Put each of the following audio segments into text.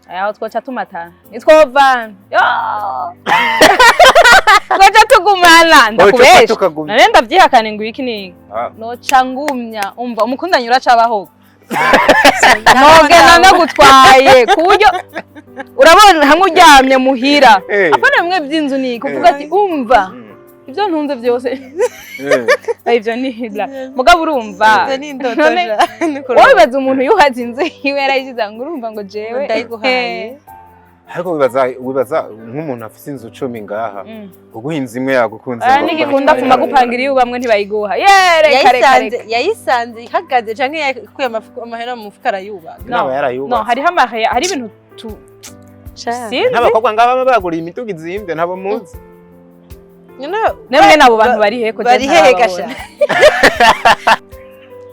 aho twoca tumatana nitwova twoca tugumana ndakubesha nane ndavyihakane ngo iki ni Noca ngumya umva umukundanya uracabaho nogena nagutwaye kuburyo urabona hamwe uryamye muhira apana bimwe by'inzu ni kuvuga ati umva ibyo ntunze byose ibyo ni hibla mugabo urumva wowe baza umuntu yuhaze inzu iwe yarayigiza ngo urumva ngo jewe ndayiguhaye ariko wibaza nk'umuntu afite inzu 10 ngaha uguhinza imwe yagukunze nigikunda kuma gupangira iyo bamwe ntibayiguha yayisanze ihagaze canke yakuye amahera mu mufuka arayubaka no hari ibintu n'abakobwa ngaba baguriye imituga izimbye ntabo muzi nemwe nabo bantu bari he bari hehe gasha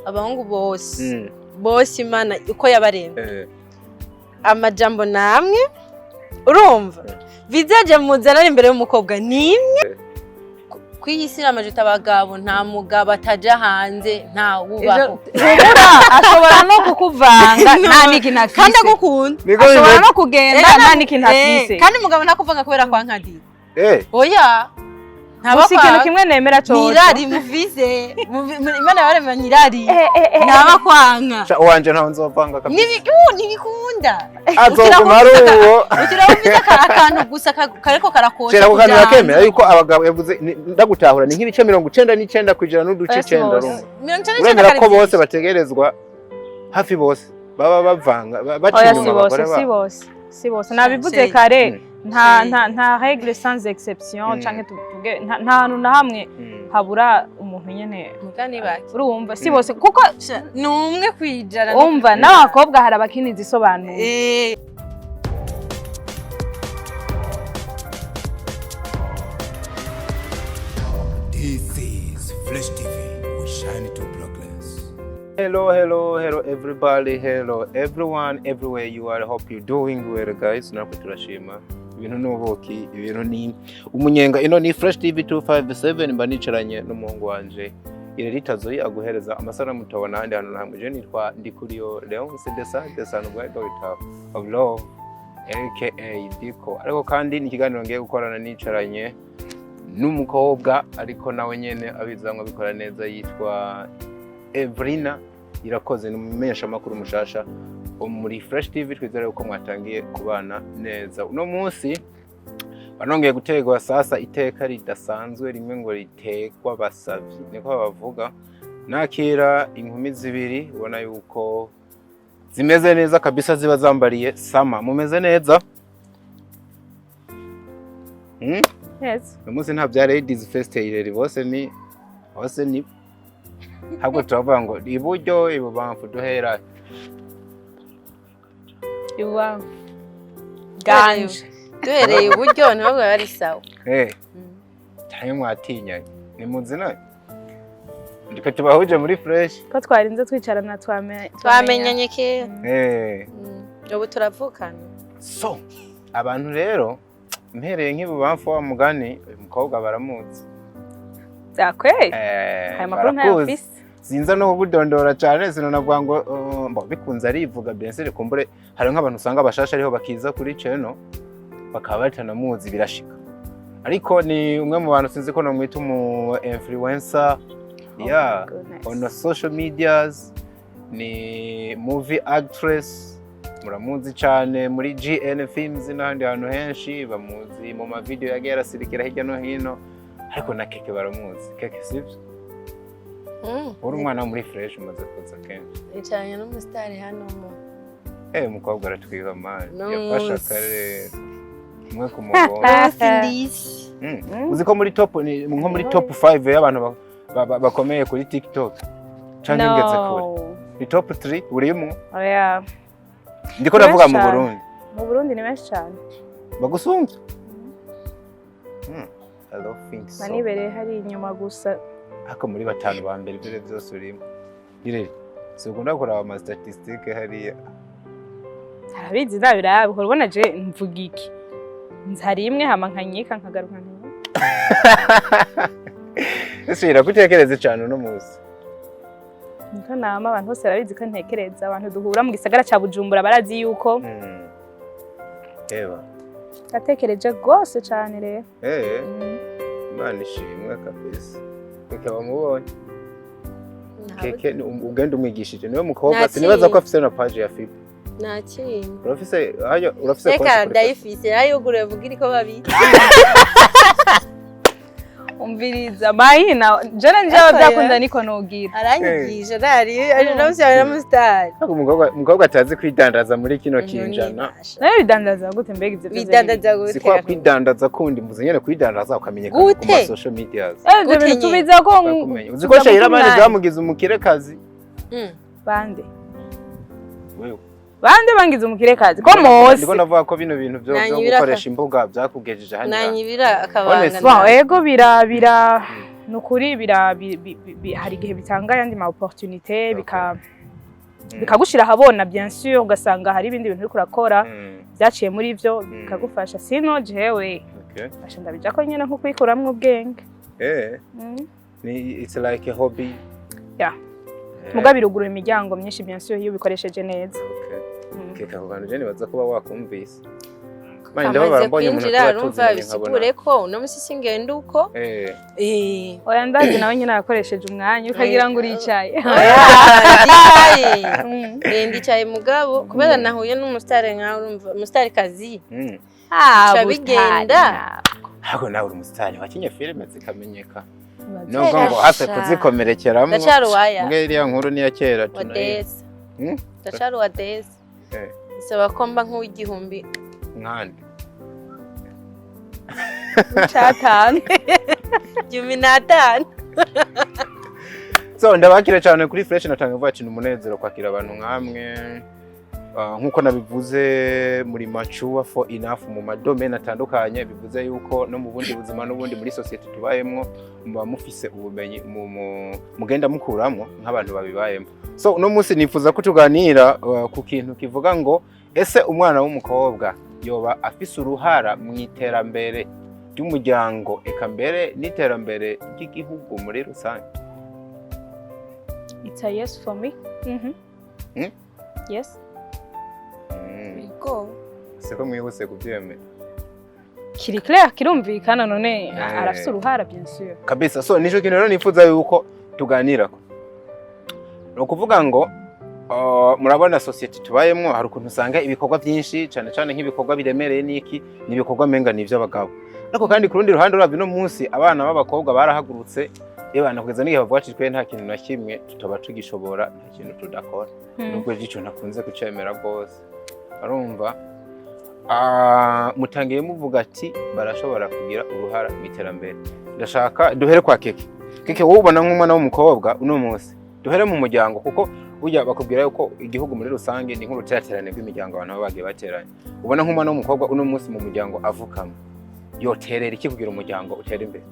abahungu bose Imana uko yabaremye amajambo namwe urumva vizaje muzana imbere y'umukobwa nimwe kwiyisira amajuta abagabo nta mugabo ataja hanze nta wubaho ashobora no kukuvanga nta nikinafise kandi agukunda ashobora no kugenda nta nikinafise kandi mugabo ntakuvanga kubera kwa nkadi oya Gusa ikintu kimwe nemera cyose nirari muvize Imana yaremye nirari naba kwanga wanje ntaho nzopanga kabisa ntibikunda azokumaruwo ukiravuze akantu gusa kareko karakosha cyera kuganira yakemera yuko abagabo yavuze ndagutahura ni nk'ibice 99 kujira n'uduce 9 rumwe uremera ko bose bategerezwa hafi bose baba bavanga bacinyuma abagore ba si bose nabivuze kare nta règle sans exception canke tuvuge nta hantu na hamwe habura umuntu nyene mugani baki urumva si bose kuko numwe kwijana umva n'abakobwa hari abakinizi isobanuye This is Flash TV. We shine to progress. Hello everybody, hello everyone, everywhere you are. I hope you're doing well guys. Nakwe turashima. Ibintu n'ubuki, ibintu ni umunyenga ino ni Flash TV 257 mba nicaranye n'umuhungu wanje. Ire ritazoyi aguhereza amasara mutabona handi hano namwe je nitwa Ndikuriyo Leonce Desano Guide of Love aka Diko. Ariko kandi ni kiganiro ngiye gukorana nicaranye n'umukobwa ariko nawe nyene abizanwa bikora neza yitwa Evrina irakoze n'umumenyesha makuru mushasha muri Flash TV twizere uko mwatangiye kubana neza uno munsi banongeye gutegwa sasa iteka ridasanzwe rimwe ngo ritekwa basavyi niko bavuga nakira inkumi zibiri ubona yuko zimeze neza kabisa ziba zambariye sama mumeze neza yes umunsi nta bya ladies festival bose ni Habwo turavuga ngo iburyo ibubamfu duhera iwa ganje duhereye iburyo ntabwo bari sawa cyane mwatinyanye ni muzina ndiko tubahuje muri Fresh ko twarinze twicarana twamenyanye kera ubu turavukana so abantu rero mpereye nk'ibubamfu wa mugani uyu mukobwa baramuzi zakwe aya makuru ntayafise sinza no kugudondora cyane sinavuga ngo bikunze arivuga bensere kumbure hari nk'abantu usanga bashasha ariho bakiza kuri channel bakaba batanamuzi birashika ariko ni umwe mu bantu sinzi ko no mwita umu influencer on social medias ni movie actress muramuzi cyane muri GN films n'ahandi hantu henshi bamuzi mu ma video yagiye arasirikira hirya no hino ariko na keke baramuzi keke sivyo uri umwana muri Fresh umaze kuza kenshi icanye n'umustar hano mu umukobwa aratwiga mali yafasha kare umwe ku mugongo uzi ko muri top nko muri top 5 y'abantu bakomeye kuri TikTok cyane ngeze kure ni top 3 urimo oya ndiko ndavuga mu Burundi ni benshi cyane bagusumvye I love things so manibere hari inyuma gusa ako muri batanu ba mbere bire byose urimo ire sogunda kuraba ama statistique hariya arabizi nabirabe ubona je mvuga iki nzari imwe hama nkanyika nkagaruka nti ese irakutekereza cyane no muzi nka nama abantu bose barabizi ko ntekereza abantu duhura mu gisagara ca Bujumbura barazi yuko eba Natekereje gose cyane rero. Imana ishimwe kabisa. Keke bamubonye. Keke ugenda umwigishije niwe mukobwa sinibaza ko afise na page ya FIB. Nakindi. Urafise Reka Ayifise ayugure vugira ko babi. Umviriza mahina jana njye byakunda niko nogira. Aranyigije ari nose ari mustar. Umukobwa atazi kwidandaza muri kino kinjana. Nayo bidandaza gute mbega ivyo bidandaza gute? Sikwa kwidandaza kundi mbuze nyene kwidandaza ukamenyekana ku ma social media. Gute tubiza ko uziko shayira manje zamugize umukirekazi. Bande. Wewe Bande bangize umukirekazi ko mose. Ndiko navuga ko bino bintu byo gukoresha imbuga byakugejeje hanya. Nanyibira akabanga. Ego bira nukuri hari gihe bitanga yandi ma opportunité bikagushira habona bien sûr ugasanga hari ibindi bintu uri kurakora byaciye muri ivyo bikagufasha sino jewe basha ndabija ko nyene nko kwikuramwe ubwenge. It's like a hobby. Yeah. Mugabira ugura imiryango myinshi bien sûr iyo bikoresheje neza. Keka abantu je nibaza kuba wakumvise. Manje ndabo barambonye umuntu arumva bisigure ko no musisi ngende uko. Oya ndazi nawe nyine akoresheje umwanya ukagira ngo uricaye. Ndicaye mugabo kubera nahuye n'umustare nkawe urumva mustare kazi. Bigenda. Hago nawe uri umustare wakinye filime zikamenyeka. Nubwo ngo hase kuzikomerekeramo. Ndacaru waya. Mbwe iriya nkuru ni ya kera tunaye. Ndacaru wa Desi. Saba komba nk'igihumbi. Nkande. Chatane. 15. So ndabakira cyane kuri Fresh natanga vuba cyane umunezero kwakira abantu nkamwe. Nkuko nabivuze muri mature for enough mu madomain atandukanye bivuze yuko no mu bundi buzima n'ubundi muri society tubayemo muba mufise ubumenyi mugenda mukuramo nk'abantu babibayemo. So no munsi nifuza ko tuganira ku kintu kivuga ngo ese umwana w'umukobwa yoba afise uruhara mu iterambere ry'umuryango eka mbere n'iterambere ry'igihugu muri rusange. It's a yes for me. Yes. Go. Seko mwihuse kubyemera. Kiri clair kirumvikana none arafise uruhara bien sûr. Kabisa. So nico kintu rero nifuza yuko tuganirako. No kuvuga ngo murabona society tubayemo hari ukuntu usanga ibikorwa byinshi cyane cyane nk'ibikorwa biremereye niki nibikorwa menga nivyo abagabo. Ariko kandi ku rundi ruhande uravye no munsi abana b'abakobwa barahagurutse ebana kugeza n'igihe bavuga ati twe nta kintu na kimwe tutaba tugishobora nta kintu tudakora. Nubwo gico nakunze kucemera rwose. Arumva mutangiye muvuga ati barashobora kugira uruhara mu iterambere. Ndashaka duhere kwa Keke wowe ubona nk'umwana w'umukobwa uno munsi duhere mu muryango kuko ujya bakubwira yuko igihugu muri rusange ni nk'uruteraterane rw'imiryango abantu bagiye bateranye. Ubona nk'umwana w'umukobwa uno munsi mu muryango avukamo yoterera iki kugira umuryango utera imbere?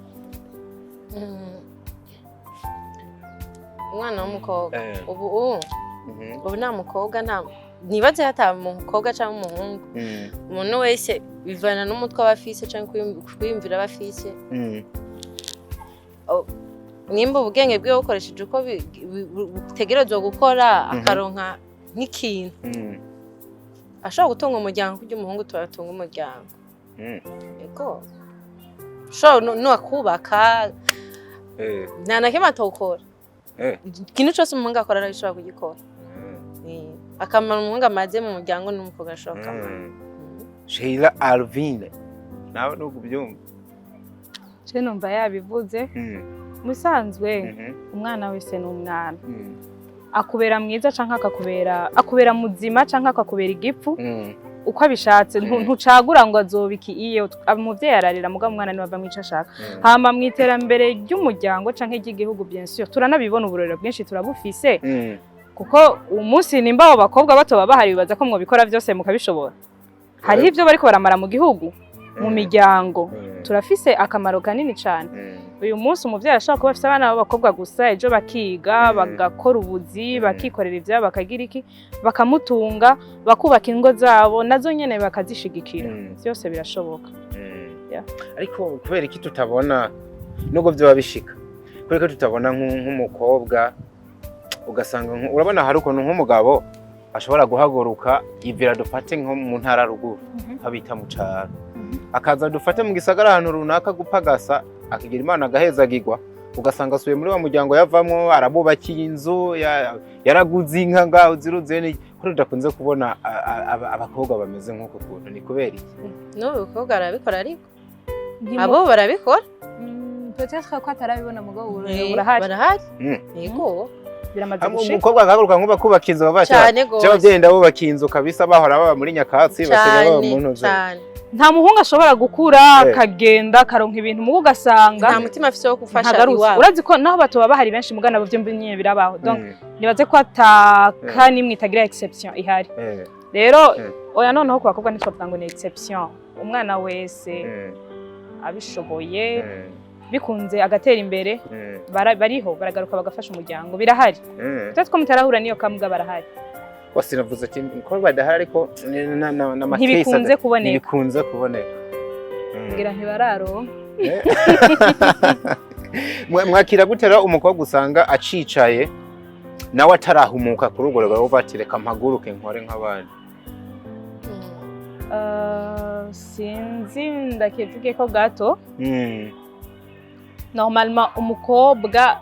Umwana w'umukobwa ubu nta mukobwa nta nibaze hata umukobwa cyangwa umuhungu umuntu wese bivana n'umutwe abafise cyangwa kwiyumvira abafise nimba ubwenge bwe bukoresheje uko butegerezwa gukora akaronka nk'ikintu ashobora gutunga umuryango kuko umuhungu turatunga umuryango yego shobora n'uwakubaka nta na kimwe atawukora ikintu cyose umuhungu akora arabishobora kugikora akamara umuhungu amaze mu muryango n'umukobwa ashobora akamara. Sheila Alvine nawe nuko ubyumva je numva yabivuze musanzwe umwana wese n'umwana akubera mwiza canka akubera muzima canka akakubera igipfu uko abishatse ntucagura ngo azobiki iyo umuvyeyi ararira muga umwana niwe ava mwica ashaka hama mu iterambere ry'umuryango canke ry'igihugu bien sûr turanabibona uburorero bwinshi turabufise kuko umunsi nimba abo bakobwa bato babahari bibaza ko mwobikora byose mukabishobora hari ivyo bariko baramara mu gihugu mu miryango turafise akamaro kanini cyane uyu munsi umuvyeyi ashaka kuba afite abana b'abakobwa gusa ejo bakiga bagakora ubuzi bakikorera ivyabo bakagira iki bakamutunga bakubaka ingo zabo nazo nyene bakazishigikira byose birashoboka. Ariko kubera iki tutabona nubwo byo babishika kubera ko tutabona nk'umukobwa ugasanga urabona hari ukuntu nk'umugabo ashobora guhaguruka yivira dufate nko mu ntara ruguru habita mu caro akaza dufate mu gisagara ahantu runaka gupagasa akigira Imana agahezagirwa ugasanga asuye muri wa muryango yavamwo arabubakiye inzu yaraguze inka ngaho ziruze kuri udakunze kubona abakobwa bameze nk'uko kuntu ni kubera iki n'ubukobwa arabikora ariko abo barabikora peut-être ko atarabibona mugabo barahari yego biramaze gushika umukobwa agahaguruka nkuba kubaka inzu babasha cy'ababyeyi ndabo bakinzu kabisa bahora baba muri nyakatsi basigaye baba mu ntuze nta muhungu ashobora gukura akagenda karonka ibintu mu ugasanga nta mutima afite wo gufasha iwabo urazi ko naho batoba bahari benshi mugana bavyo mbinye birabaho donc nibaze ko ataka nimwe itagira exception ihari rero oya noneho ku bakobwa ntitwavuga ngo ni exception umwana wese abishoboye bikunze agatera imbere bariho baragaruka bagafasha umuryango birahari tutko mutarahura niyo kamuga barahari wasinavuze ati ko badahari ariko ntibikunze kuboneka ngira ntibararo mwakira gutera umukobwa usanga acicaye nawe atarahumuka kuri urwo rwego batireka mpaguruke nkore nk'abandi sinzi ndakivuge ko gato normalement umukobwa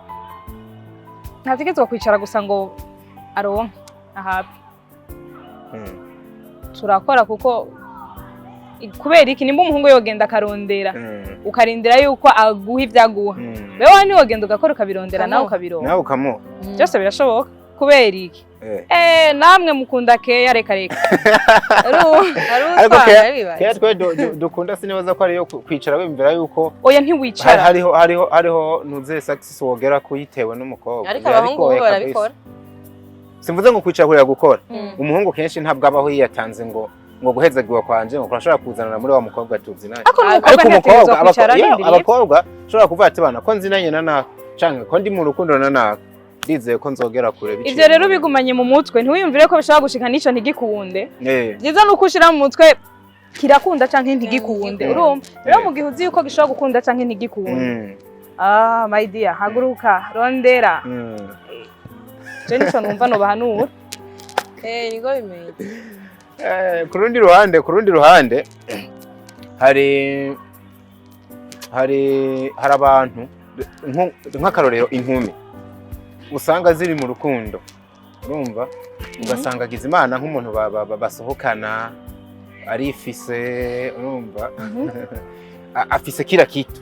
ntategetswe kwicara gusa ngo aronke ahapi turakora kuko kubera iki nimba umuhungu yogenda akarondera ukarindira yuko aguha ibyaguha wewe ni wogenda ugakora ukabirondera nawe ukabironka nawe ukamuha byose birashoboka kubera iki namwe mukunda keya reka ariko keya twe dukunda sinibaza ko ariyo kwicara wimvira yuko oya ntiwicara hariho nuze success wogera kuyitewe n'umukobwa ariko abahungu bo barabikora simvuze ngo kwicara kurira gukora umuhungu kenshi ntabwo abaho yiyatanze ngo guhezagirwa kwanje ngo kurashobora kuzanana muri wa mukobwa tuzinanye ariko umukobwa abakobwa ushobora kuvuga ati bana ko nzinanye na naka canke ko ndi mu rukundo na naka ndizeye ko nzogera kure biciye ivyo rero bigumanye mu mutwe ntiwiyumvire ko bishobora gushika nico ntigikunde byiza nuko ushira mu mutwe kirakunda canke ntigikunde urumva rero mu gihe uzi yuko gishobora gukunda canke ntigikunde my dear haguruka rondera je nico numva no bahanura niko bimeze ku rundi ruhande hari abantu nk'akarorero inkumi usanga ziri mu rukundo urumva ugasanga agize Imana nk'umuntu basohokana Ayifise urumva afise kila kitu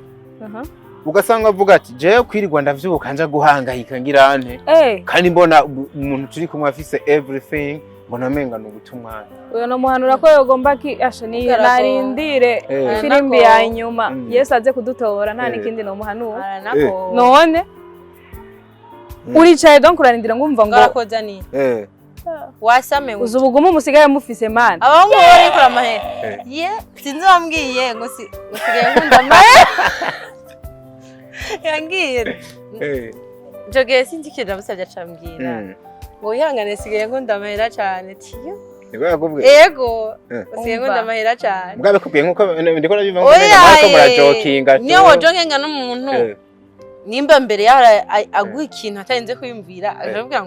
ugasanga avuga ati jewe kwirirwa ndavyuka nja guhangayika ngirante kandi mbona umuntu turi kumwe afise everything mbona menga no gutumwa uyo no muhanura ko yogomba ki ashaniye narindire filimbi ya Inyuma Yesu aze kudutora nta nikindi no muhanura none uricaye donc urarindira ngumva ngo barakoza ni wasame uzubugumu musigaye mufise man abahungu bari kura mahe sinzi wambwiye ngo usigaye nkunda mahe yangiye joge sinzi kira busabye acambwira ngo ihangane sigaye nkunda mahera cyane tiyo niko yakubwiye yego usigaye nkunda mahera cyane mugabe kubwiye nkuko ndiko nabiva ngo nako murajokinga niyo wojokinga n'umuntu nimba mbere yaho aguha ikintu atarinze kwiyumvira akavuga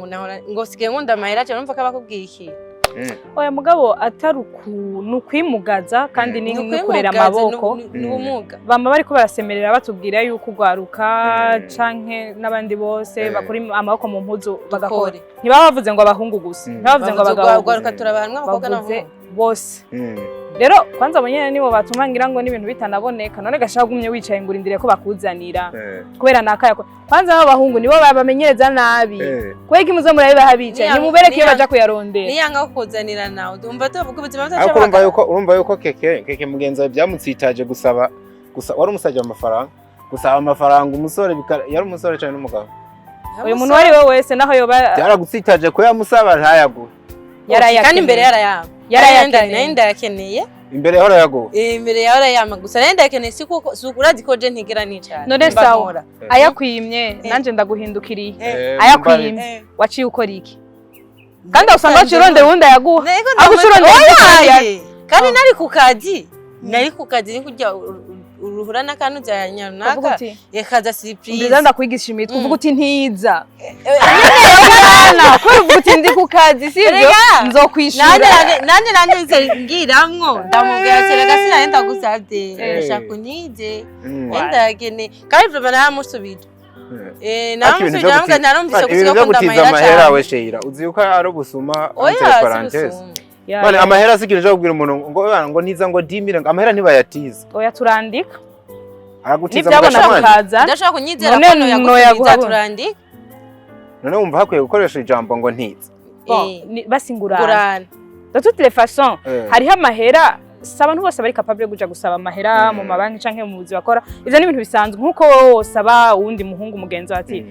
ngo sigaye nkunda mahera cyane umva ko abakubwiye iki oya mugabo atari ukuntu kwimugaza kandi ni kurera amaboko bamba bariko barasemerera batubwira yuko ugwaruka canke n'abandi bose bakuri amaboko mu mpuzu bagakora ntibaba bavuze ngo abahungu gusa ntibavuze ngo abagabo ugwaruka turabahanwa abakobwa n'abahungu bose rero kwanza abanyene nibo batumangira ngo n'ibintu bitanaboneka none gashaka gumye wicaye ngo urindire ko bakuzanira kubera nakaya kwanza abahungu nibo babamenyereza nabi kwega imuzo murabe habicaye nimubereke iyo baja kuyarondera niyanga kukuzanira nawe umva tuvuga ubuzima butacu urumva yuko keke mugenza byamutsitaje gusa wari umusajja gusaba amafaranga umusore yari umusore cyane n'umugabo uyu muntu wari we wese naho yoba byaragutsitaje ko yamusaba ntayaguhe kandi imbere yarayenda yakeneye imbere yaho yago imbere yaho yama gusa nenda yakeneye sikuko sukurazi ko je ntigera nicara none sawa ayakwimye nanje ndaguhindukiriye ayakwimye waciye ukora iki kandi usanga cironde wundi yaguha agucuronde kandi nari ku kazi ni kurya uruhura n'akantu Uvuga naka uti, yakaza surprise ndiza ndakwigisha imitwe uvuga uti ntiza Yana kuvuga uti ndi ku kazi sivyo nzokwishura nanje ngiramwo ndamubwira ati rega sinahenda gusabye ndashaka unije ndagene kandi vraiment naramusubije namusubije namwe narumvise ibintu byo gutiza amahera we Sheila uzi yuko ari ubusuma entre parenthèses bane amahera sikirije kubwira umuntu ngo ntiza ngo dimire ngo amahera ntibayatiza oya turandika aragutiza mugashamanje ndashaka kunyizera ko no yaguha turandika none wumva hakwiye gukoresha ijambo ngo ntiza basingurana de toutes les façons hariho amahera abantu bose bari capable guja gusaba amahera mu mabanki canke mu buzi bakora ivyo ni ibintu bisanzwe nkuko wosaba uwundi muhungu mugenzi ati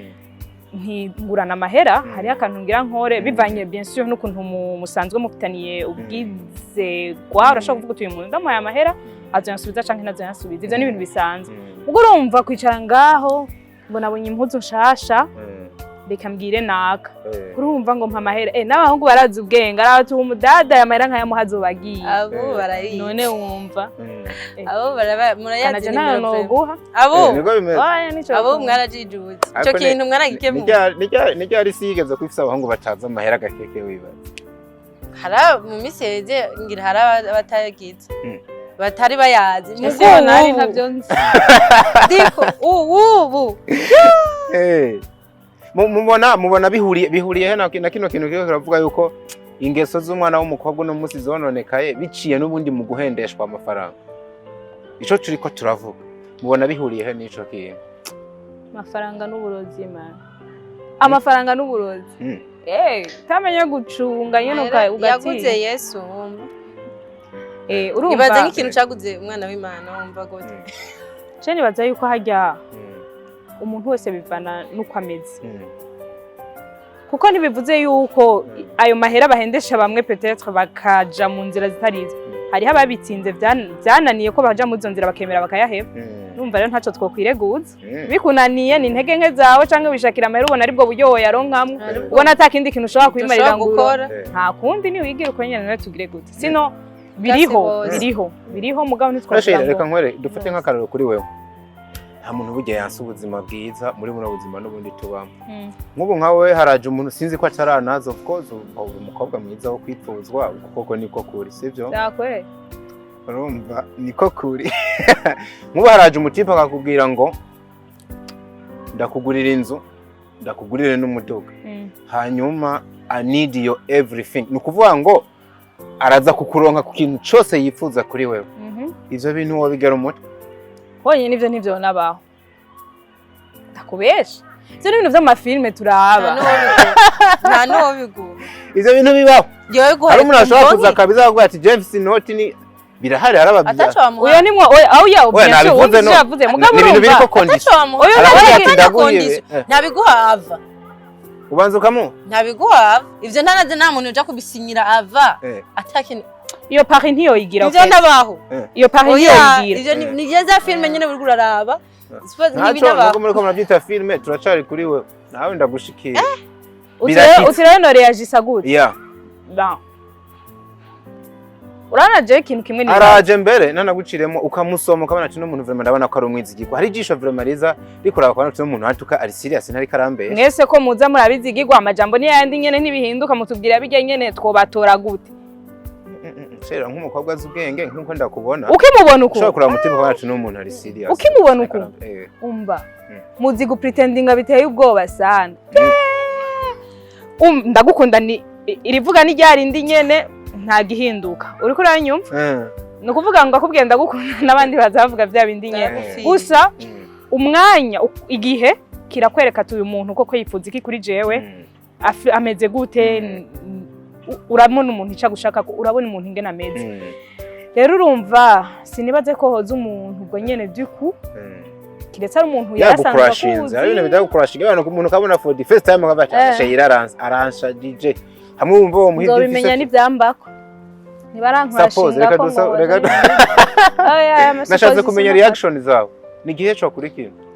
ntigurana amahera hariho akantu ngira nkore bivanye bien sûr n'ukuntu musanzwe mufitaniye ubwizegwa urashobora kuvuga uti uyu muntu ndamuhaye amahera azoyansubiza canke ntazoyansubiza ivyo ni ibintu bisanzwe ubwo urumva kwicara ngaho ngo nabonye impuzu nshasha reka mbwire naka urumva ngo mpa amahera n'abahungu barazi ubwenge aratu umudada ya mahera nkaya azobagiye abo barayi none wumva abo murayazi no guha abo mwarajijutse cyo kintu mwaragikemu nijya ari sigeze kwifisa abahungu bataza amahera gakeke wibaza hara mu miseze ngira hara batagize batari bayazi mugo nari ntavyo nzi diko ubu mubona bihuriye he na kino kintu kiyo kiravuga yuko ingeso z'umwana w'umukobwa no musi zononekaye biciye n'ubundi mu guhendeshwa amafaranga ico turiko turavuga mubona bihuriye he n'ico kintu amafaranga n'uburozi man amafaranga n'uburozi tamenye gucunga nyene ugati yaguze Yesu urumva ibaze nk'ikintu caguze umwana w'Imana wumva gute cene baza yuko hajya umuntu wese bivana nuko ameze kuko ntibivuze yuko ayo mahera bahendesha bamwe peut-être bakaja mu nzira zitarizo hariho ababitsinze byananiye ko baja mu zo nzira bakemera bakayaheba numva rero ntaco twokwireguza bikunaniye ni intege nke zawe canke wishakira amahera ubona aribwo buryo yaronkamwe ubona atakindi kintu ushobora kwimarira ngura nta kundi ni wigira uko nyene tugire gute sino biriho mugabo ntitwashira reka nkwere dufate nk'akararo kuri wewe nta muntu burya yanse ubuzima bwiza muri buno buzima n'ubundi tubamo nk'ubu nkawe haraje umuntu sinzi ko ataranaza of course umukobwa mwiza wo kwipfuzwa kuko niko kuri sivyo yakwe urumva niko kuri nk'ubu haraje umutipe akakubwira ngo ndakugurira inzu ndakugurire n'umuduga hanyuma I need your everything nukuvuga ngo araza kukuronka ku kintu cyose yifuza kuri wewe ivyo bintu wabigera umutwe Honye nivyo nivyo nabaho. Ndakubesha. Ivyo ibintu vy'amafilme turaba. Nta no bigu. Ivyo bintu bibaho. Yowe guha. Ari umuntu ashobora kuza kabiza avuga ati James Note ni birahari arababya. Uyo nimwe au ya ubyo uvuze yavuze mugabo ibintu biriko condition. Uyo ndaguye. Ntabiguha ava. Ubanza ukamu? Ntabiguha ava. Ivyo ntanaze nta muntu uja kubisinyira ava. Atake iyo pari ntiyo yigira ivyo ndabaho iyo pari ntiyo yigira ivyo ni za filme nyene buri kuraraba ntabwo muri ko murabyita filme turacari kuri we nawe ndagushikira utireno reagisa gute yeah ba urana je ikintu kimwe ni araje mbere nanaguciremo ukamusoma ukabona ati no muntu vraiment ndabona ko ari umwizigirwa hari ijisho vraiment riza rikuraba kwa ati no muntu hatuka ari serious ntari karambe mwese ko muza murabizigirwa amajambo ni yandi nyene ntibihinduka mutubwira bijye nyene twobatora gute Shera nk'umukobwa z'ubwenge nkuko ndakubona ukimubona uko ushobora kuraba mutima wacu n'umuntu ari serious ukimubona uko umva muzi gu pretendinga biteye ubwoba sana ndagukunda ni irivuga ni ryari ndi nyene nta gihinduka uri kuri anyumva no kuvuga ngo akubwiye ndagukunda nabandi bazavuga bya bindi nyene gusa umwanya igihe kirakwereka tuyu muntu koko yifuza iki kuri jewe ameze gute urabona umuntu ica gushaka urabona umuntu ingena ameze rero urumva sinibaze ko hoza umuntu ubwo nyene duku kiretse ari umuntu yarasanzwe akuzi ari ibintu bidagukurashinga abantu ku muntu kabona for the first time akabaca Sheila aransha DJ hamwe wumva wo muhidi nzobimenya n'ivyambako ntibarankurashinga ko reka nashatse kumenya reaction zawe ni gihe cyo kuri kintu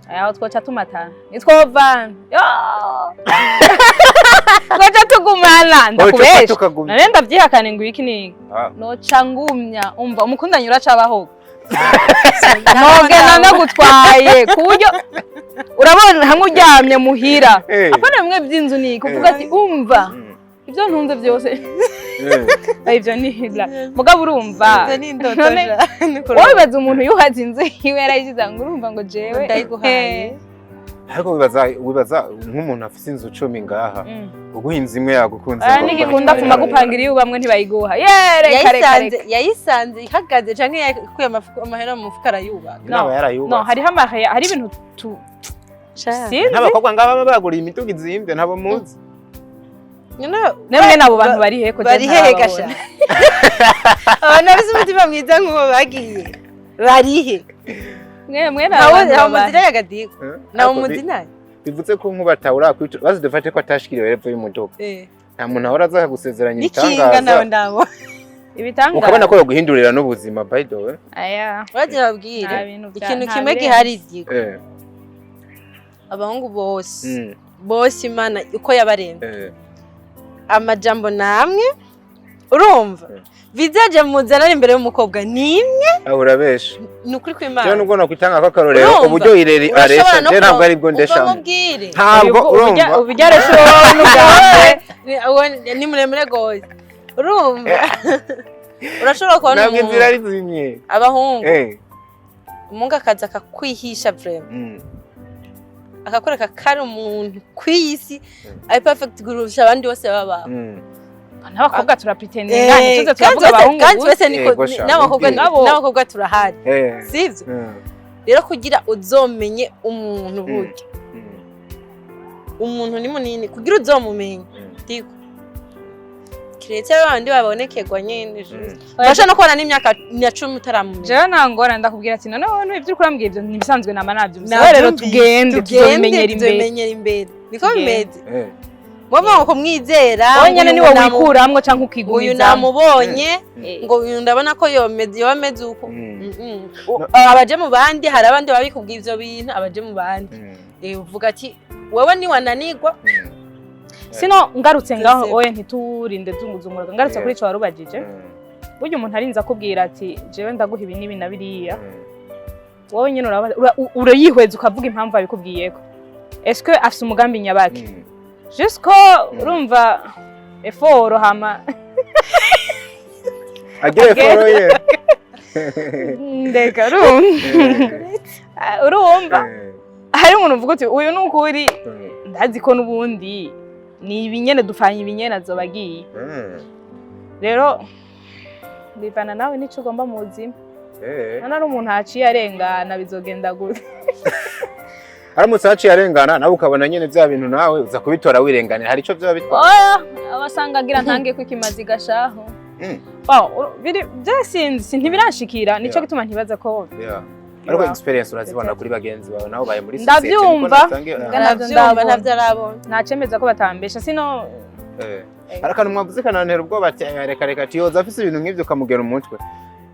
aho twoca tumatana nitwova twoca tugumana ndakubesha none ndavyihakane ngo iki ni noca ngumya umva umukundanya uracabaho nogenda ndagutwaye ku buryo urabona hamwe uryamye muhira apana bimwe by'inzu ni kuvuga ati umva ibyo ntunze byose ibyo ni mugabo urumva wowe baza umuntu yuhatse inzu iwe yarayishyize ngo urumva ngo jewe ndayiguhaye ariko wibaza nk'umuntu afite inzu 10 ngaha uguhinze imwe yagukunze nigikunda kuma gupangira iyo bamwe ntibayiguha yayisanze ihagaze canke yakuye amahera mu mufuka arayubaka no hariho amahera hari ibintu n'abakobwa ngaba baguriye imituga izimbe ntabo muzi nemwe nabo bantu bari he ko bari he gasha abantu bise umutima mwiza nk'uwo bagiye bari he mwe nabo muzira yagadiko nawo muzina bivuze ko nk'ubatawura kwito bazi dufate ko atashikiriwe hepfo y'umuduga nta muntu ahora aza gusezeranya itangaza nawe ndabo ibitangaza ukabona ko yoguhindurira n'ubuzima by the way aya bagira babwire ikintu kimwe gihari igiko abahungu bose imana uko yabarembe amajambo namwe urumva vizaje muzana imbere y'umukobwa nimwe ahura beshe nukuri kw'Imana cyo nubwo no kwitanga ko karorero uburyo ireri aresha je ntabwo ari bwo ndesha ntabwo urumva ubijyaresho n'ubwawe ni muremure goye urumva urashobora kubona ntabwo inzira ari zimwe abahungu umunga akaza akakwihisha vraiment akakwereka kari umuntu kw'isi ari perfect gurusha abandi bose baba n'abakobwa turapretendinga tuze turavuga abahungu kandi wese niko n'abakobwa turahari sivyo rero kugira uzomenye umuntu burya umuntu ni munini kugira uzomumenye ndiko kiretse abandi babonekerwa nyene basha no kubona n'imyaka 10 utaramumenya jewe nangora ndakubwira ati none ibyo kurambwira ibyo nibisanzwe nama nabyo rero tugende tuzomenyera imbere niko bimeze Mama ko mwizera onyene niwe wikuramwe canke ukigumiza uyu namubonye ngo uyu ndabona ko yomeze uko abaje mu bandi hari abandi babikubwiye ivyo bintu abaje mu bandi uvuga ati wewe ni wananigwa sino ngarutse ngaho oye ntiturinde zunguzumuraga ngarutse kuri cyo warubajije buryo umuntu arinza kubwira ati jewe ndaguha ibi nibi na biriya wowe nyene urayihweza ukavuga impamvu abikubwiyeko est-ce que afise umugambi nyabaki Jusqu'o urumva eforo hama agere eforo ye ndeka urumva hari umuntu uvuga uti uyu nukuri ndazi ko nubundi ni ibinyene dufanye ibinyene azobagiye rero bivana nawe nico ugomba mu buzima nari umuntu haciye arengana bizogenda gute aramutse haciye arengana nawe ukabona nyene bya bintu nawe uza kubitora wirenganira hari ico byo bitwa abasangagira ntange ko kimazi gashaho biri byasinzi ntibirashikira nico gituma ntibaza ko ariko experience urazibona kuri bagenzi bawe naho baye muri society ndabyumva navyo arabona ntacemeza ko batambesha sino arakantu mwavuze kanantera ubwoba reka tiyoza afise ibintu nk'ivyo kamugera umutwe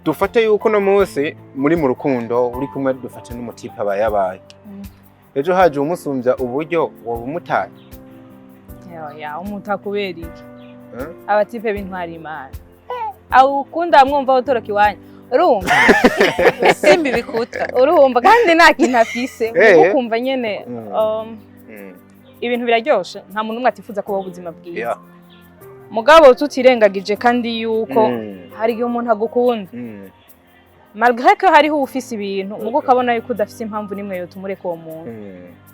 dufate yuko no munsi muri mu rukundo uri kumwe dufate n'umutipe abayabaye ejo haje umusumbya uburyo wowe umutaye umutakubera iki abatipe b'intwari imana awukunda mwumva utoroka iwanyu urumva simbi bikuta urumva kandi nta kintu afise ukumva nyene ibintu biraryoshe nta muntu umwe atifuza kubaho ubuzima bwiza mugabo tutirengagije kandi yuko hari igihe umuntu agukunda malgré que hariho ufise ibintu mugo kabona yuko udafise impamvu nimwe yo tumureka uwo muntu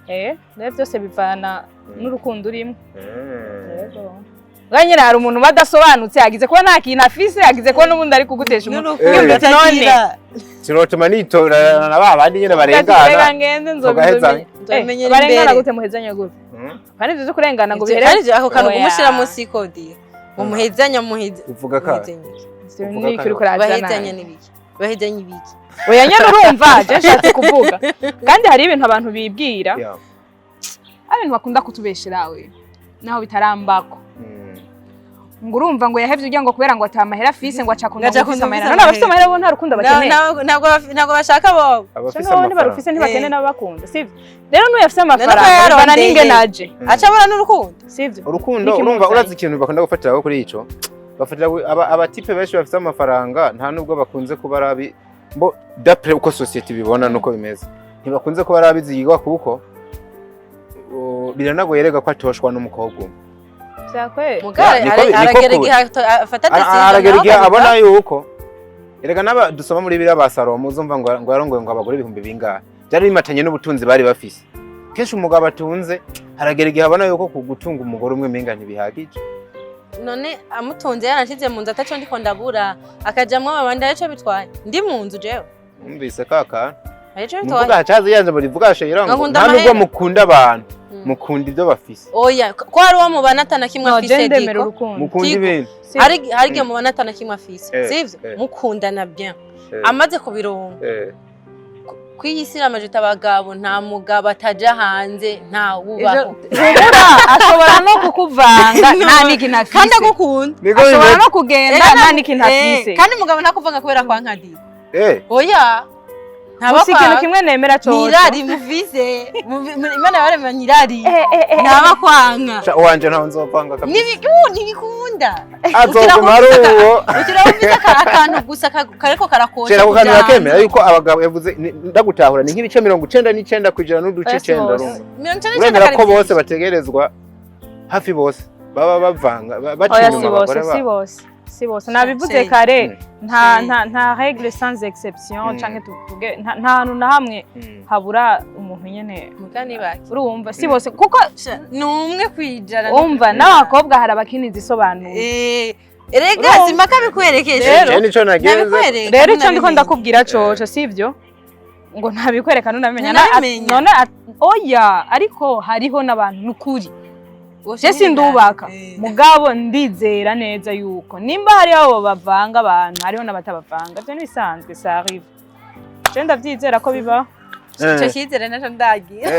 rero byose bivana n'urukundo urimo yego ganyira hari umuntu badasobanutse agize ko nta kintu afise agize ko n'ubundi ari kugutesha umuntu none kirotuma nitorana na babandi nyene barengana ngende nzobimenye barengana gute muhezanya gute kandi byo kurengana ngo bihere kandi ako kantu kumushira munsi kodi mu muhezanya uvuga ka ni kuri kurazana bahezanya nibiki bahezanya ibiki oya nyene urumva je nshatse kuvuga kandi hari ibintu abantu bibwira abantu bakunda kutubesherawe naho bitarambako ngo urumva ngo yahevye ujya ngo kubera ngo atamahera afise ngo acakunda gufisa amahera none abafite amahera bo nta rukundo bakeneye ntabwo bashaka bo none barufise ntibakene n'abakunda sivyo rero n'uyafise amafaranga bana ninge naje acabona n'urukundo sivyo urukundo urumva urazi ikintu bakunda gufatira kuri ico bafatira abatipe benshi bafite amafaranga nta nubwo bakunze kuba arabi mbo d'après uko society bibona nuko bimeze ntibakunze kuba arabizigwa kuko biranagoye rega ko atoshwa n'umukobwa umwe Byakwe. mugare aragera igihe afata decision aragera igihe abona yuko erega naba dusoma muri biriya ba Salomo uzumva ngo yarongoye ngo abagore ibihumbi bingahe byari bimatanye n'ubutunzi bari bafise kenshi umugabo atunze haragera igihe abona yuko kugutunga umugore umwe menga ntibihagije none amutunze yarashize mu nzu ataco ndiko ndabura akajamwo abandi arico bitwaye ndi mu nzu jewe umvise kaka arico mvuga bitwaye hacaze yanze muri vuga shira ngo Nkakunda nta nubwo amahera. mukunda abantu mukunda ibyo bafise oya ko hari uwo mubana atana kimwe No, afise ndemera diko urukundo. mukunda Tigo. ibintu hari igihe mubana atana kimwe afise sivyo eh. mukundana bien Eh. amaze kubironka kwiyisira amajuta abagabo nta mugabo ataja hanze nta wubaho Humura ashobora no kukuvanga nta n'ikintu afise. kandi agukunda niko ashobora bimeze no kugenda nta n'ikintu afise. kandi umugabo ntakuvanga kubera kwa nkadi gusa oya Gusa ikintu kimwe nemera cyose. nirari muvize imana yaremye nirari ntaba kwanga wanje ntawe nzopanga kabisa ntibikunda azoguma ari uwo ukira uvize akantu gusa kareko karakosha shera kukantu yakemera yuko abagabo yavuze ndagutahura ni nk'ibice 99 kujira n'uduce 9 rumwe uremera ko bose bategerezwa hafi bose baba bavanga Oya bacinyuma abagore babo si bose nabivuze kare nta règle sans exception canke tuvuge nta hantu na hamwe habura umuntu nyene mugani baki urumva si bose kuko numwe kwijana umva n'abakobwa hari abakinizi isobanuye erega simaka bikwerekeje je nico nagenze rero icyo ndiko ndakubwira coco sivyo ngo ntabikwereka nunamenya none oya ariko hariho n'abantu n'ukuri je sindubaka mugabo ndizera neza yuko nimba hari abo bavanga abantu hariho n'abatabavanga byo nisanzwe ça arrive je ndavyizera ko biba icyo cyizere naco ndagira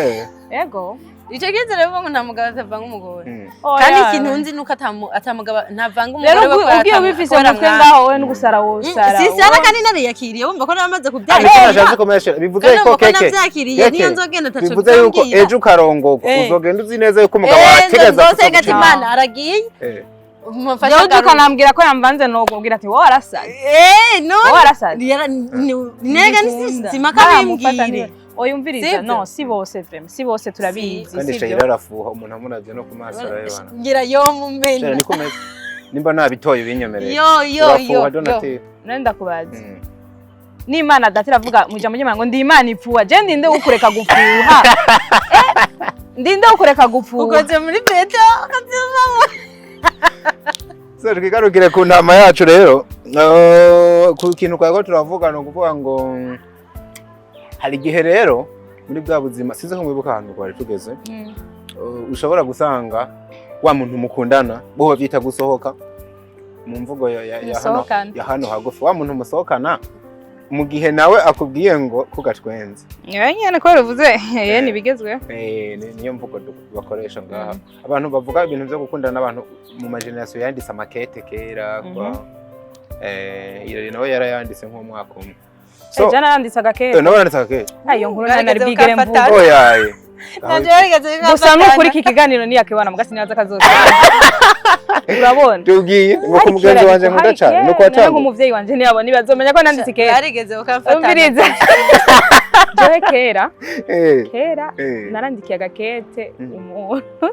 yego icyo cyizere bivuga ngo nta mugabo atavanga umugore kandi ikintu nzi nuko atamugabo ntavanga umugore rero ugiye wifise umutwe ngaho wowe n'ugusara wosara sisara kandi nariyakiriye wumva ko namaze kubyara nashatse komesha bivuze ko keke navyakiriye niyo nzogenda taco bivuze yuko ejo ukarongorwa uzogenda uzi neza yuko umugabo wategeza ko Imana aragiye Yo duka nambwira ko yamvanze no kubwira ati wowe arasaze no wowe arasaze nega simaka bimbwire oyumviriza no si bose vrem si bose turabizi kandi shayira arafuha umuntu amuravye no kumaso arayibana ngira yo mumena niko meze nimba nabitoye binyemereye yo nenda kubaza n'Imana adatira avuga mu jambo ry'Imana ngo ndi Imana ipfuha je ndinde ukureka gufuha ndinde ukureka gufuha ukoze muri beto so tukigarukire ku ntama yacu rero ku kintu kwako turavuga no kuvuga ngo hari igihe rero muri bwa buzima size ko mwibuka ahantu kwari tugeze ushobora gusanga wa muntu mukundana bo bavyita gusohoka mu mvugo ya hano hagufi wa muntu musohokana mu gihe nawe akubwiye ngo kugatwenze nyene ko ruvuze ni bigezwe niyo mvugo bakoresha ngaha abantu bavuga ibintu byo gukundana n'abantu mu mageneration yanditse amakete kera kwa irari nawe yarayanditse nko mwaka umwe so jana yanditse agakete nawe yanditse agakete ayo nkuru nari bigere mvugo oyaye gusa n'ukuri iki kiganiro ni yakebana mugasi naza kazoza urabona tugiye ngo kumugenzi wanje nkunda cyane nuko atanga nk'umuvyeyi wanje ntiyabona ibazomenya ko nanditse kera yarigeze ukamfata umviriza je kera narandikiye agakete umuntu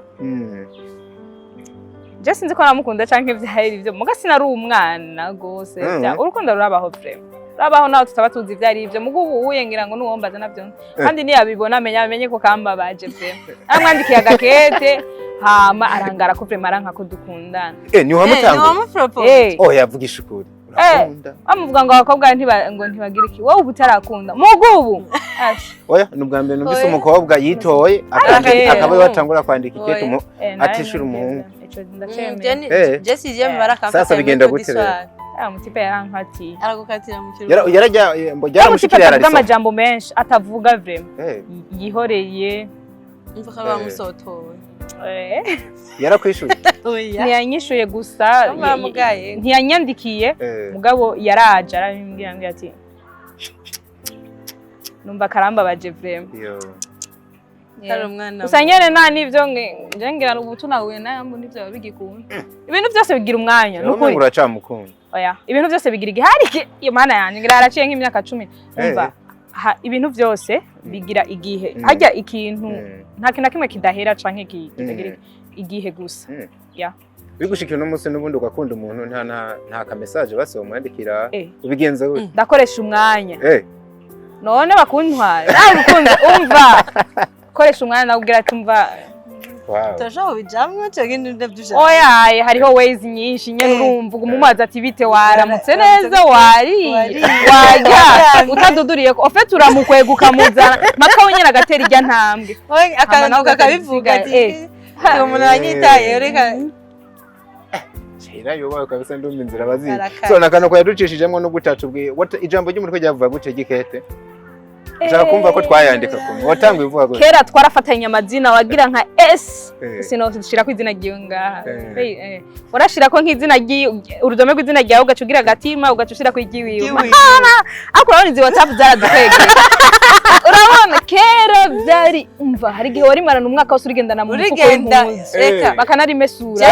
je sinzi ko namukunda canke ivyaheri ivyo mugasi nari umwana gose urukundo rurabaho frame rabaho naho tutaba tuzi ivyari ivyo mugubu uyengira ngo nuwombaza navyo kandi niyabibona amenye ko kambabaje frame amwandikiye agakete hama arangara ko frame aranka ko dukundana ni wamutanga yavugisha ukuri urakunda amuvuga ngo abakobwa ntibagira iki wowe ubutarakunda mugubu oya nubwa mbere numvise umukobwa yitoye akaba batangura kwandika ikete atishura umuhungu sasa bigenda gute mutipe yarankati aragukatira mu kirwa yarajya mushikira yararisa amajambo menshi atavuga vrem yihoreye umva ko bamusotoye yarakwishuye ntiyanyishuye gusa ntiyanyandikiye mugabo yaraje arabimbwira ngo ati numva karambabaje vrem kari umwana gusa nyene nta nivyo ngira ubutunahuye nambu nivyo bigikunda ibintu byose bigira umwanya nukuri uracamukunda oya ibintu byose bigira igihari iyo mana yanjye ngira araciye nk'imyaka 10 umva ibintu byose bigira igihe hajya ikintu nta kintu kimwe kidahera canke kidagira igihe gusa ya bigushikira n'umunsi n'ubundi ugakunda umuntu nta ka message base umwandikira ubigenza gute ndakoresha umwanya none bakuntwara urukundo umva koresha umwanya nakubwira ati umva Tashaho bijamwe cyo gindi ndabyushaka. Oya hariho ways nyinshi nyene urumva umumazi ati bite waramutse neza wari wajya utaduduriye ko ofete uramukwega ukamuzana maka wonyene agatera irya ntambwe. Akananuka kabivuga ati umuntu anyitaye reka Shira yoba kabisa ndumva inzira bazi. So nakano ko yaducishijemo no gutacu bwe ijambo ry'umutwe ryavuga gute gikete. Ushaka kumva ko twayandika kumwe watangwe uvuga gute. Kera twarafatanya amazina wagira nka S sino dushira ko izina giyo ngaha. Urashira ko nk'izina giyo urudome rw'izina ryawe ugacugira gatima ugacushira ko igiwiwe. Ako urabona izi WhatsApp zaradutwege. Urabona kera byari umva hari gihe wari marana umwaka wose urigendana mu mufuko w'impunzi. Reka bakanari mesura.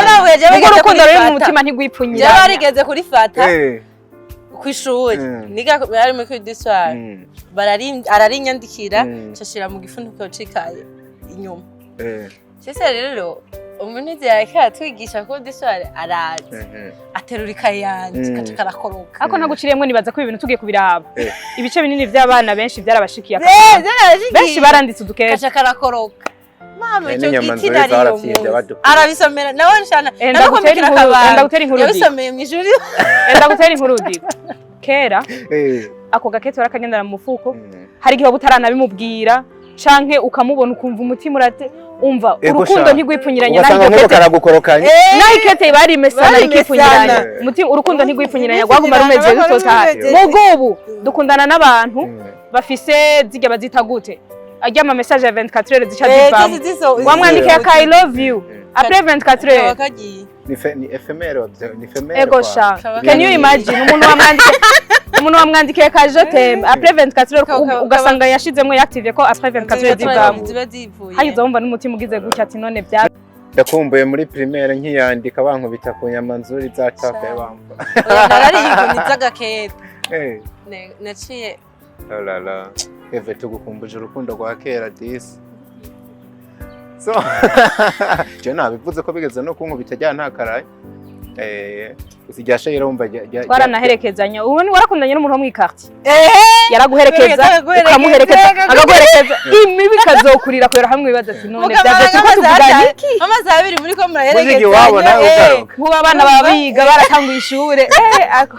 Urukundo ruri mu mutima ntigwipfunyira. Jya barigeze kuri fata. Kwishuri niga bari mu kwidiswa ararinyandikira cyashira mu gifuniko cikaye inyuma sese rero umunezi yake twigisha ko disware araje aterurika yanje katarakoroka ako naguciriyemwe nibaza ko ibintu tugiye kubiraba ibice binini by'abana benshi byarabashikiye benshi baranditse udukete katarakoroka mama cyo gitira riyo arabisomera nawe nshana ndagutera inkuru yabisomeye mu ijuri ndagutera inkuru kera ako gakete warakangendana mu mufuko hari gihe butarana bimubwira canke ukamubona ukumva umutima urate umva urukundo ntigwipfunyiranya naho gakete karagukorokanye naho ikete bari mesana ikipfunyiranya umutima urukundo ntigwipfunyiranya gwaguma rumeze bitotari mugubu dukundana n'abantu bafise zijya bazita gute ajya ama message ya 24 heures zicha zivamo wamwandikiye ka I love you après 24 heures ni ephemeral ego sha can you imagine umuntu wamwandikiye ka je t'aime après 24 heures ugasanga yashizemwe active ko après 24 heures zivamo hayizo wumva n'umutima ugize gutya ati none bya ndakumbuye muri primaire nkiyandika bankubita ku nyamanzuri za cafe bamva narari yivunitsa gakete naciye la Eve tugukumbuje urukundo rwa kera disi. So je nabivuze ko bigeze no kunkubita jya ntakaraye. Usijyasha yero umva baranaherekezanya ubu ni warakundanye n'umuntu wo mu quartier. Yaraguherekeza ukamuherekeza agaguherekeza imibi kazokurira kwera hamwe bibaza ati none byaje ko tuvugana iki amazi abiri muri ko muraherekeza. Uzigi wabo nawe ugaruka. Nkuba abana babiga baratanguye ishure ako.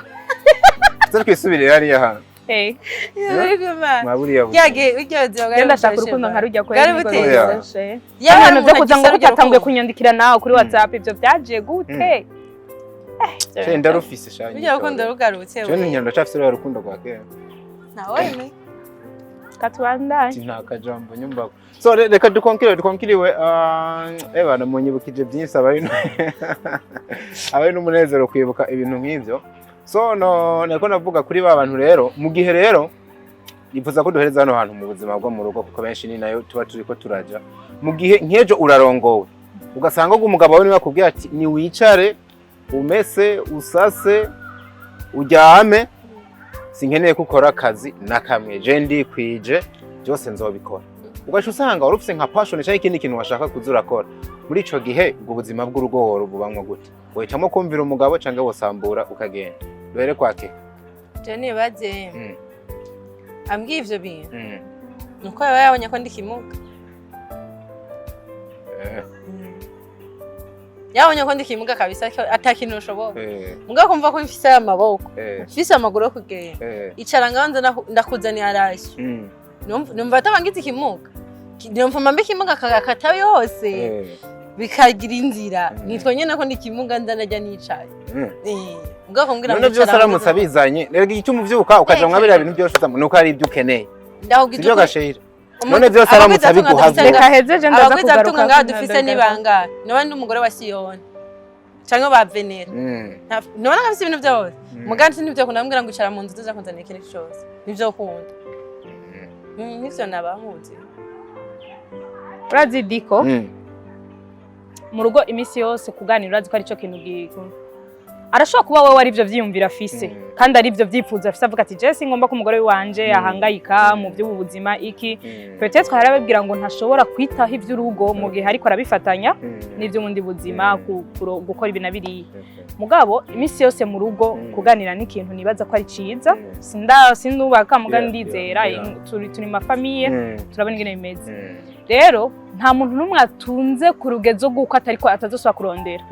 Tuzakwisubirira ari yaha. Maburi yabuze. Yage ujyoze bagari. Ndashaka urukundo nkarujya kwera. Gari Yabana byo kuza ngo utatanguye kunyandikira nawe kuri WhatsApp ibyo byaje gute? Ndarufise shanye. Ujya urukundo rugarutse. Je nyanda cafise urukundo rwa kera. Nawe ni katwandanye. Nta kajambo nyumbako. So reka dukonkiriwe ebana munyibukije byinshi abaye n'umunezero kwibuka ibintu nk'ivyo. So nako navuga kuri ba bantu rero mu gihe rero nifuza ko duhereza hano hantu mu buzima bwo mu rugo kuko benshi ni nayo tuba turiko turaja mu gihe nkejo urarongowe ugasanga ngo umugabo wawe niwe akubwira ati ni wicare umese usase ujyame sinkeneye gukora akazi nakamwe je ndikwije byose nzobikora ugasha usanga warufise nka passion cyangwa ikindi kintu washaka kuzurakora muri ico gihe ubwo buzima bw'urugo bubanywa gute wahitamo kumvira umugabo cyangwa wosambura ukagenda dore kwake je nibaze ambwiye ivyo bintu nuko yabonye ko ndikimuga yabonye ko ndikimuga kabisa atakintu ushoboka muga kumva ko mfise amaboko mfise amaguru yo kugenda icara nganze ndakuzaniye arashi numva atabangize ikimuga numva mambe ikimuga kagakata yose bikagira inzira nitwa nyene ko ndikimuga ndanajya nicaye muga kumbwira ngo byose aramutse abizanye rero icyo umuvyuka ukaja mwabira ibintu byose nuko ari ibyo ukeneye ndahugije gashira none byose aramutse abiguhavye reka hejeje ndaza kugaruka ngaho dufise nibanga nabandi umugore wa Siyoni cyangwa ba Venera none ngafise ibintu byose muganti nibyo kunambwira ngo icara mu nzu tuza kunzanira ikintu cyose nivyo kunda nivyo nabamuzi urazi diko mu rugo iminsi yose kuganira urazi ko ari cyo kintu arashobora kuba wowe ari byo vyiyumvira afise kandi ari byo vyifuza afise avuga ati Jesse ngomba ko umugore wanje ahangayika mu by'ubuzima iki peut-être harababwira ngo ntashobora kwitaho ivy'urugo mu gihe ariko arabifatanya n'ivyo mundi buzima gukora ibintu biriye mugabo iminsi yose mu rugo kuganira n'ikintu nibaza ko ari ciza sindubaka mugani ndizera turi ma famille turabona ingene bimeze rero nta muntu n'umwe atunze ku rugezo guko atariko atazoswa kurondera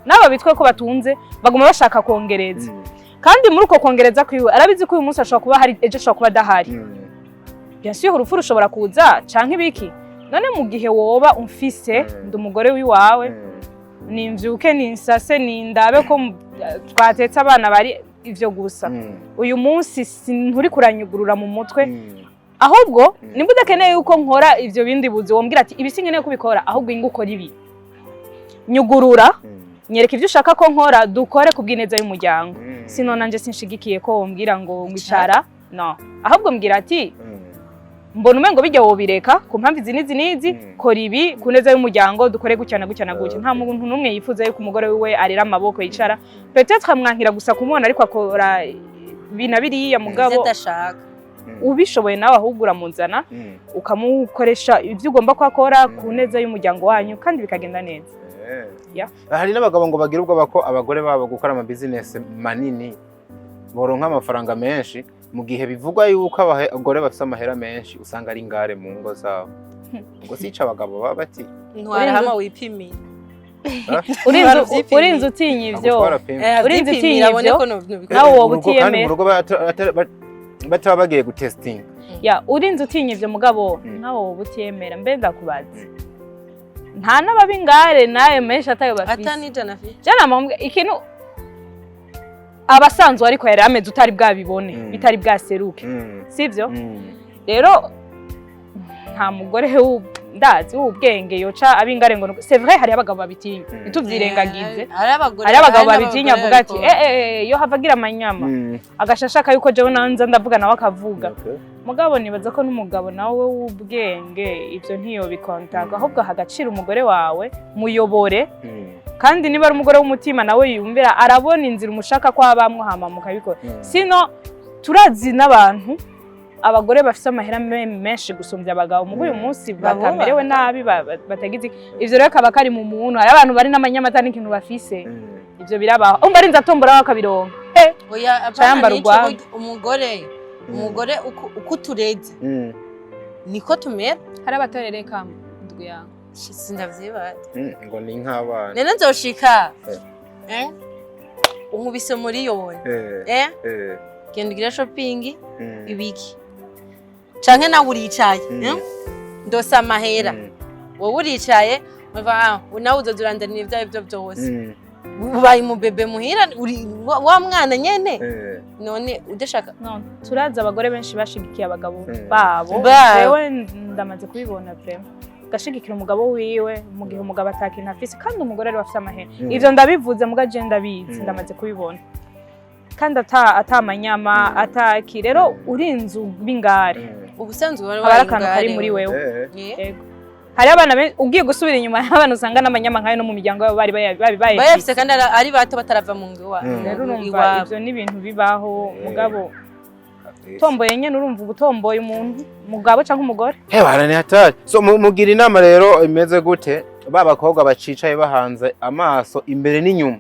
naba bitwe ko batunze baguma bashaka kongereza kandi muri uko kongereza kwiwe arabizi ko uyu munsi ashobora kuba hari ejo ashobora kuba dahari bien sûr urupfu rushobora kuza canke ibiki none mu gihe woba umfise ndi umugore wiwawe nimvyuke ninsase nindabe ko twatetse abana bari ivyo gusa uyu munsi nturi kuranyugurura mu mutwe ahubwo nimba udakeneye yuko nkora ivyo bindi buzi wombwira ati ibi sinkeneye kubikora ahubwo ingo ukora ibi nyugurura nyereka ivyo ushaka ko nkora dukore kubwineza y'umuryango sino nanje sinshigikiye ko wombwira ngo ngwicara no ahubwo mbwira ati mbona umengo bijya wobireka ku mpamvu izi kora ibi kuneza y'umuryango dukore gucyana nta muntu numwe yifuza yuko umugore wiwe arira amaboko yicara peut-être amwankira gusa kumubona ariko akora binabiriya mugabo ubishoboye nawe ahubwo uramuzana ukamukoresha ivyo ugomba ko akora kuneza y'umuryango wanyu kandi bikagenda neza hari n'abagabo ngo bagira ubwoba ko abagore babo gukora ama business manini boronka amafaranga menshi mu gihe bivugwa yuko abagore bafite amahera menshi usanga ari ngare mu ngo zabo ngo sica abagabo baba bati ntwara hama wipimiye urinze utinya ivyo urinze utinya ivyo nawe wowe utiyemeye bataba bagiye gutesting urinze utinya ivyo mugabo nawe wowe utiyemera mbe ndakubaza nta n'ababingare naye menshi atayo bafise atanijana afite jana mambwe ikintu abasanzwe ariko yari ameze utari bwabibone bitari bwaseruke sivyo rero nta mugore ndazi ubwenge yoca abingare ngo c'est vrai hari abagabo babitinya ituvyirengagize hari abagabo babitinya avuga ati yo havagira amanyama agashashaka yuko jewe nanza ndavuga nawe akavuga mugabo nibaza ko n'umugabo nawe w'ubwenge ivyo ntiyo bikontaga ahubwo hagacira umugore wawe muyobore kandi niba ari umugore w'umutima nawe yumvira arabona inzira umushaka ko abamwe hama mukabikora sino turazi n'abantu abagore bafite amahera menshi gusumbya abagabo mu uyu munsi batamerewe nabi batagize ivyo rero kaba kari mu muntu hari abantu bari n'amanyamata n'ikintu bafise ivyo birabaho umba arinze atombora wakabironka oya apana umugore uko tureze niko tumera hari abatorereka ndwi yawe sindavyibaza ngo ni nk'abana nene nzoshika unkubise muri yone genda ugire shopping ibiki canke nawe uricaye ndose amahera wowe uricaye nawe uzodurandanira ivyo vyose ubaye umubebe muhira wa mwana nyene none udashaka turazi abagore benshi bashigikiye abagabo babo jewe ndamaze kubibona vraiment gashigikira umugabo wiwe mu gihe umugabo atakintu afise kandi umugore ari afise amahera ivyo ndabivuze muga je ndabizi ndamaze kubibona kandi atamanyama ataki rero urinze bingare ubusanzwe wari akantu kari muri wewe yego hari abana ugiye gusubira inyuma abantu usanga n'amanyama nkayo no mu miryango yabo bari bayafise kandi ari bato batarava mu ngo wa rero urumva ivyo ni ibintu bibaho mugabo tomboye nyene urumva ubutomboye umuntu mugabo canke umugore barane hatari so mugira inama rero imeze gute babakobwa bacicaye bahanze amaso imbere n'inyuma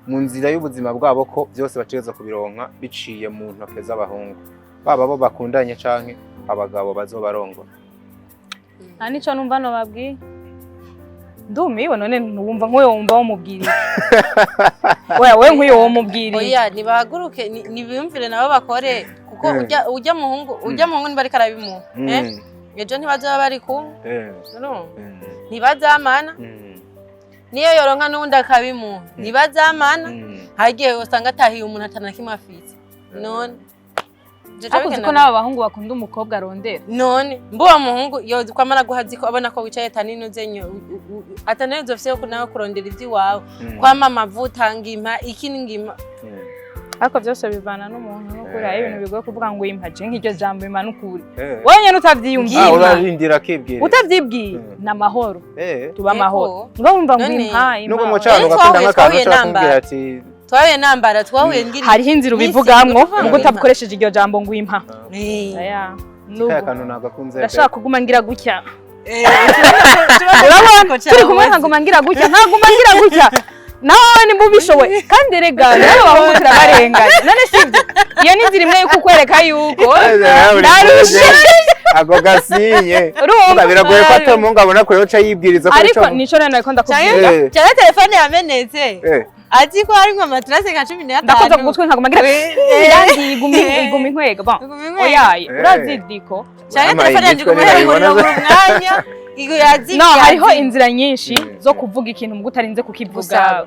mu nzira y'ubuzima bwabo ko byose baceza kubironka biciye mu ntoke z'abahungu baba bo bakundanye canke abagabo bazobarongora nico numva no babwiye ndumiwe none ntumva nk'uyo wumva wamubwiriye we nk'uyo wamubwiriye oya nibahaguruke nibiyumvire nabo bakore kuko ujya muhungu niba ariko arabimuha ejo ntibazaba bari kumwe ntibazamana niyo yoronka n'undi akabimuha ntibazamana hagiye usanga atahiye umuntu atanakimwe afite none akuzi ko n'aba bahungu bakunda umukobwa arondera none mbuwa muhungu yozi kwamara guhazi ko abona ko wicaye tanino zenyo ataneze ofise yo nawe kurondera ivyi wawe kwama amavuta ngima iki ngima ariko byose bivana n'umuntu n'ukuri ari ibintu bigoye kuvuga ngo impaje nk'iryo jambo imana ukuri wenyine utavyiyumvira urarindira akibwira utavyibwiye n'amahoro tuba amahoro ngo wumva ngo impaye nuko mucano ugakunda nk'akantu cyakubwira ati twahuye nambara twahuye ngiri hariho inzira ubivugamwo ngo utabukoresheje iryo jambo ngo impa kaya kantu nagakunze ndashaka kuguma ngira gutya urabona turi kumwe nkaguma ngira gutya nawe ni mubishoboye kandi rega nawe bahungu turabarenganya none sibyo iyo ni inzira imwe yo kukwereka yuko narushe ako gasinye biragoye ko atamunga abona ko yoca yibwiriza ko ariko nico rero nariko ndakubwira cyane telefone yamenetse azi ko hari nka matrase nka 15 ndakoza kugutwe nkaguma ngira igumi nkwega bon oyaye urazidiko cyane telefone yanjye kumera mu mwanya no hariho inzira nyinshi zo kuvuga ikintu mu gutarinze kukivuga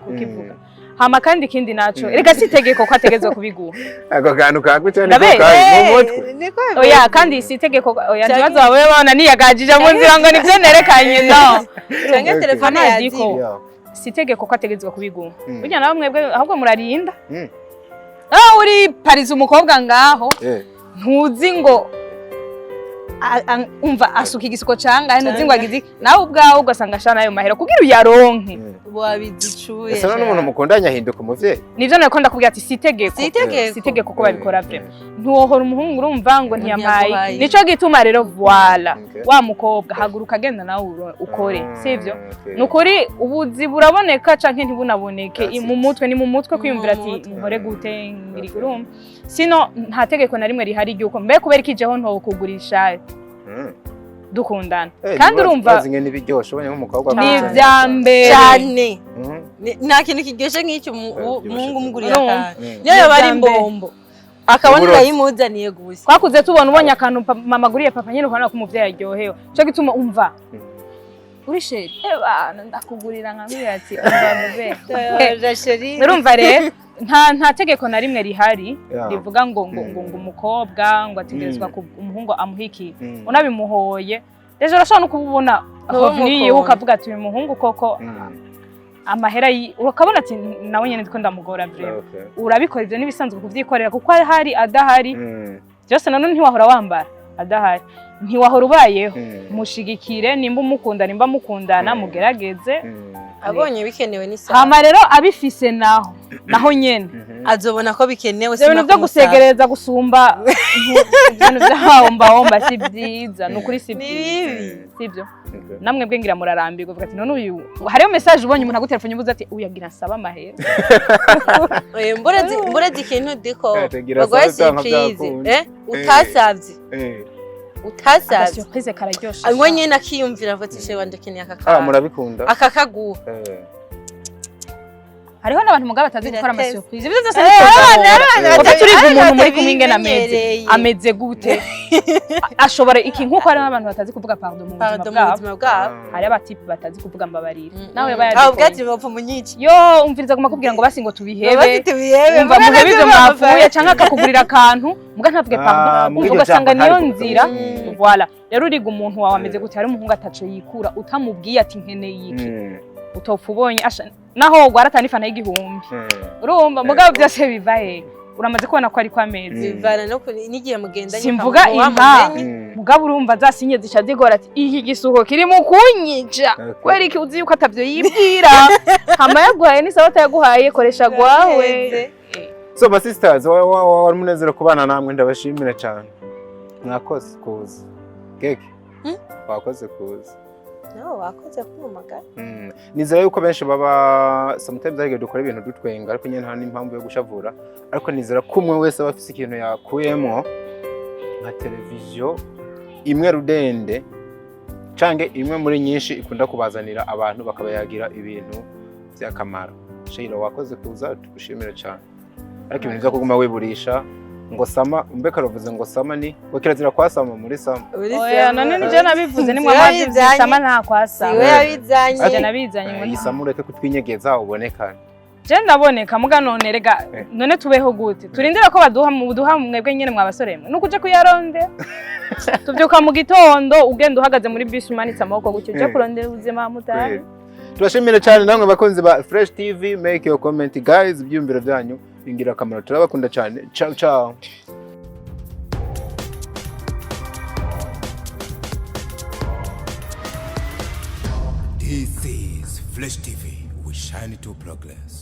hama kandi ikindi naco rega sitegeko ko ategezwe kubiguha ako kantu kaguca niko mu mutwe oya kandi sitegeko oya ntibazo wawe bona niyagajije mu nzira ngo nivyo nerekanye no cyane telefone yaziko sitegeko ko ategezwe kubiguha burya nawe mwebwe ahubwo murarinda uri Paris umukobwa ngaho ntuzi ngo umva asuka igisiko canga ntuzi ngo agize nawe ubwawe ugasanga shana ayo mahera kugira uyaronke wabizicuye ese n'umuntu mukundanya ahinduka umuvyeyi nivyo nariko ndakubwira ati sitegeko ko babikora vye ntuwohora umuhungu urumva ngo ntiyamaye nico gituma rero voila wa mukobwa haguruka agenda nawe ukore sivyo nukuri ubuzi buraboneka canke ntibunaboneke mu mutwe kwiyumvira ati nkore gute ngiri urumva sino nta tegeko na rimwe rihari ryuko mbe kubera ikijeho nto kugurisha dukundana kandi urumva bazinge nibiryoshe ubonye nk'umukobwa ni ivyambere cyane nta kintu kiryoshe nk'icyo umuhungu umugurira kandi niyo bari imbombo akabona urayimuzaniye gusa twakuze tubona ubonye akantu mama aguriye papa nyine ukabona ko umuvyeyi aryohewe cyo gituma umva uri sheri ndakugurira nkabwira ati umva bebe urumva rero nta tegeko na rimwe rihari rivuga ngo umukobwa ngo ategerezwa umuhungu amuhiki unabimuhoye rero urashobora no kubona niyo ukavuga ati uyu muhungu koko amahera ukabona ati nawe nyene ndiko ndamugora breve urabikora ivyo nibisanzwe kuvyikorera kuko hari adahari byose none ntiwahora wambara adahari ntiwahora ubayeho mushigikire nimba umukunda nimba mukundana mugerageze abonye bikenewe n'isaba hama rero abifise naho nyene azobona ko bikenewe ibintu byo gusegereza gusumba ibintu byahomba si byiza nukuri si byo namwe bwe ngira murarambirwa uvuga ati none uyu hariyo message ubonye umuntu agutelefone uvuze ati uyagira nsaba amahera mburezi ikintu diko bagoye surprise utasavye surprise kararyoshe ngo nyene akiyumvira avuga ati shewe ndakeneye akaka murabikunda akakaguha hariho n'abantu mugabo batazi gukora ama surprise ibyo byose ni turiga umuntu muri kumwe ingena ameze gute ashobora iki nkuko hari abantu batazi kuvuga pardon mu buzima bwabo hari abatipe batazi kuvuga mbabarira nawe bayadiko bapfa munyici yo umviriza guma kubwira ngo basi ngo tubihebe umva muhebe ibyo mwavuye canka akakugurira akantu muga ntavuge pardon ugasanga niyo nzira voilà rero uriga umuntu wawe ameze gute hari umuhungu ataco yikura utamubwiye ati nkeneye iki utopfa ubonye naho gwaratana ifana y'igihumbi urumva mugabo byose bivahe uramaze kubona ko ari kwa mezi bivana no nigiye mugendanye simvuga impa mugabo urumva zasinye zica zigora ati iki gisuko kiri mu kunyica kweri iki uzi yuko atavyo yibwira hama yaguhaye ni sabata yaguhaye koresha gwawe so my sisters wari munezero kubana namwe ndabashimira cyane mwakoze kuza keke wakoze kuza no wakoze kumumagara nizera yuko benshi baba sometimes ariko dukora ibintu dutwenga ariko nyene nta n'impamvu yo gushavura ariko nizera ko umwe wese aba afise ikintu yakuyemo nka televiziyo imwe rudende cange imwe muri nyinshi ikunda kubazanira abantu bakabayagira ibintu by'akamaro Sheila wakoze kuza tugushimira cyane ariko ibintu byo kuguma wiburisha ngo sama mbeka ruvuze ngo sama ni ngo kirazira kwasama muri sama oya none nije nabivuze ni mwamazi sama nta kwasama siwe yabizanye aje nabizanye ngo yisamureke kutwinyegeza ubonekane je ndaboneka muga none rega none tubeho gute turindira ko baduha mwebwe nyene mwabasore mwe nukuje kuyaronde tubyuka mu gitondo ugenda uhagaze muri bus umanitse amaboko gutyo je kurondera ubuzima mutari turashimira cyane namwe bakunzi ba Fresh TV make your comment guys ibyumbiro byanyu ingirakamaro turabakunda cyane ciao ciao. This is Flash TV. We shine to progress.